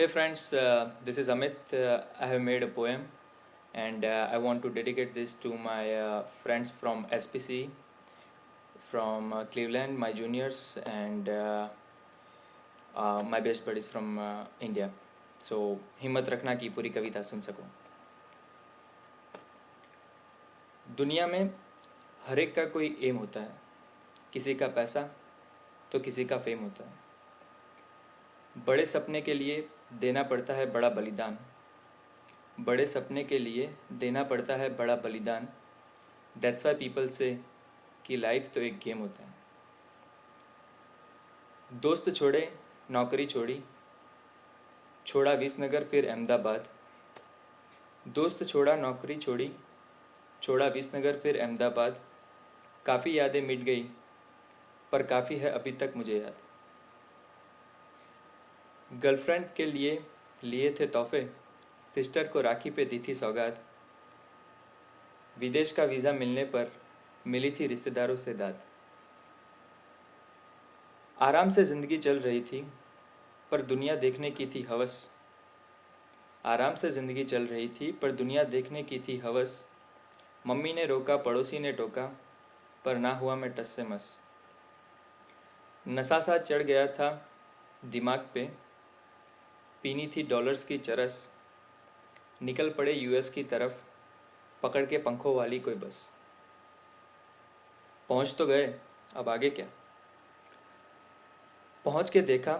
Hey friends, this is Amit. I have made a poem and I want to dedicate this to my friends from SPC, from Cleveland, my juniors, and my best buddies from India. So हिम्मत रखना कि पूरी कविता सुन सको। दुनिया में हर एक का कोई एम होता है, किसी का पैसा तो किसी का फेम होता है। बड़े सपने के लिए देना पड़ता है बड़ा बलिदान, बड़े सपने के लिए देना पड़ता है बड़ा बलिदान। दैट्स वाई पीपल से कि लाइफ तो एक गेम होता है। दोस्त छोड़े नौकरी छोड़ी, छोड़ा विसनगर फिर अहमदाबाद। दोस्त छोड़ा नौकरी छोड़ी, छोड़ा विसनगर फिर अहमदाबाद। काफ़ी यादें मिट गई पर काफ़ी है अभी तक मुझे याद। गर्लफ्रेंड के लिए लिए थे तोहफे, सिस्टर को राखी पे दी थी सौगात। विदेश का वीज़ा मिलने पर मिली थी रिश्तेदारों से दाद। आराम से ज़िंदगी चल रही थी पर दुनिया देखने की थी हवस। आराम से ज़िंदगी चल रही थी पर दुनिया देखने की थी हवस। मम्मी ने रोका पड़ोसी ने टोका पर ना हुआ मैं टस से मस। नशा सा चढ़ गया था दिमाग पे, पीनी थी डॉलर्स की चरस। निकल पड़े यूएस की तरफ, पकड़ के पंखों वाली कोई बस। पहुंच तो गए, अब आगे क्या। पहुंच के देखा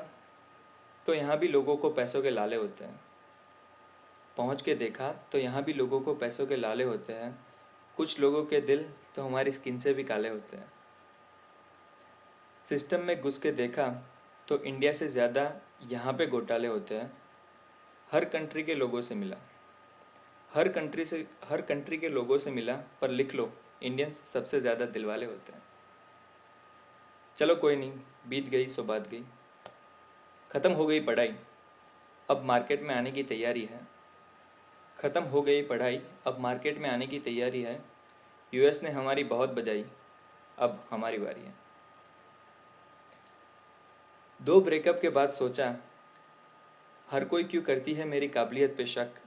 तो यहाँ भी लोगों को पैसों के लाले होते हैं। पहुंच के देखा तो यहाँ भी लोगों को पैसों के लाले होते हैं। कुछ लोगों के दिल तो हमारी स्किन से भी काले होते हैं। सिस्टम में घुस के देखा तो इंडिया से ज़्यादा यहाँ पे घोटाले होते हैं। हर कंट्री के लोगों से मिला, हर कंट्री के लोगों से मिला, पर लिख लो इंडियंस सबसे ज़्यादा दिलवाले होते हैं। चलो कोई नहीं, बीत गई सो बात गई। ख़त्म हो गई पढ़ाई, अब मार्केट में आने की तैयारी है। ख़त्म हो गई पढ़ाई, अब मार्केट में आने की तैयारी है। यूएस ने हमारी बहुत बजाई, अब हमारी बारी है। दो ब्रेकअप के बाद सोचा, हर कोई क्यों करती है मेरी काबिलियत पे शक।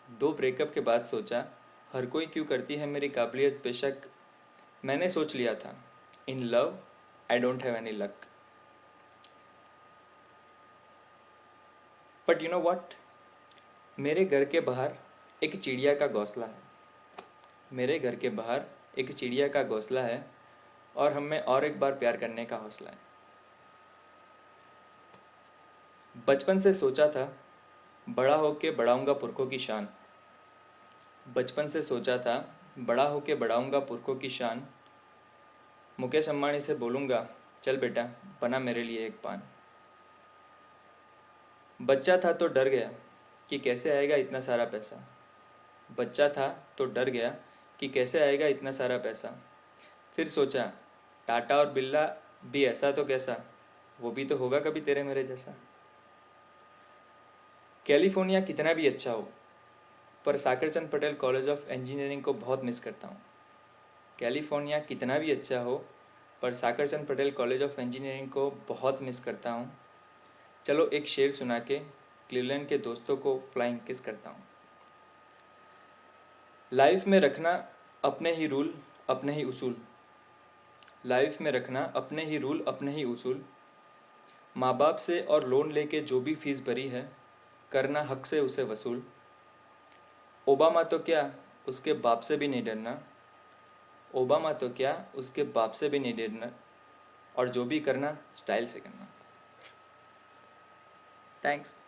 दो ब्रेकअप के बाद सोचा, हर कोई क्यों करती है मेरी काबिलियत पे शक। मैंने सोच लिया था, in love I don't have any luck. But you know what, मेरे घर के बाहर एक चिड़िया का घोंसला है। मेरे घर के बाहर एक चिड़िया का घोंसला है और हम में और एक बार प्यार करने का हौसला है। बचपन से सोचा था बड़ा होके बढ़ाऊंगा पुरखों की शान। बचपन से सोचा था बड़ा होके बढ़ाऊंगा पुरखों की शान। मुकेश अंबानी से बोलूँगा, चल बेटा बना मेरे लिए एक पान। बच्चा था तो डर गया कि कैसे आएगा इतना सारा पैसा। बच्चा था तो डर गया कि कैसे आएगा इतना सारा पैसा। फिर सोचा, टाटा और बिल्ला भी ऐसा तो कैसा, वो भी तो होगा कभी तेरे मेरे जैसा। कैलिफोर्निया कितना भी अच्छा हो, पर Sakarchand Patel college of engineering को बहुत मिस करता हूँ। कैलिफोर्निया कितना भी अच्छा हो, पर Sakarchand Patel college of engineering को बहुत मिस करता हूँ। चलो एक शेर सुना के क्लीवलैंड के दोस्तों को फ्लाइंग किस करता हूँ। लाइफ में रखना अपने ही रूल अपने ही उसूल। लाइफ में रखना अपने ही रूल अपने ही उसूल। माँ बाप से और लोन लेके जो भी फीस भरी है, करना हक से उसे वसूल। ओबामा तो क्या उसके बाप से भी नहीं डरना। ओबामा तो क्या उसके बाप से भी नहीं डरना। और जो भी करना स्टाइल से करना। थैंक्स।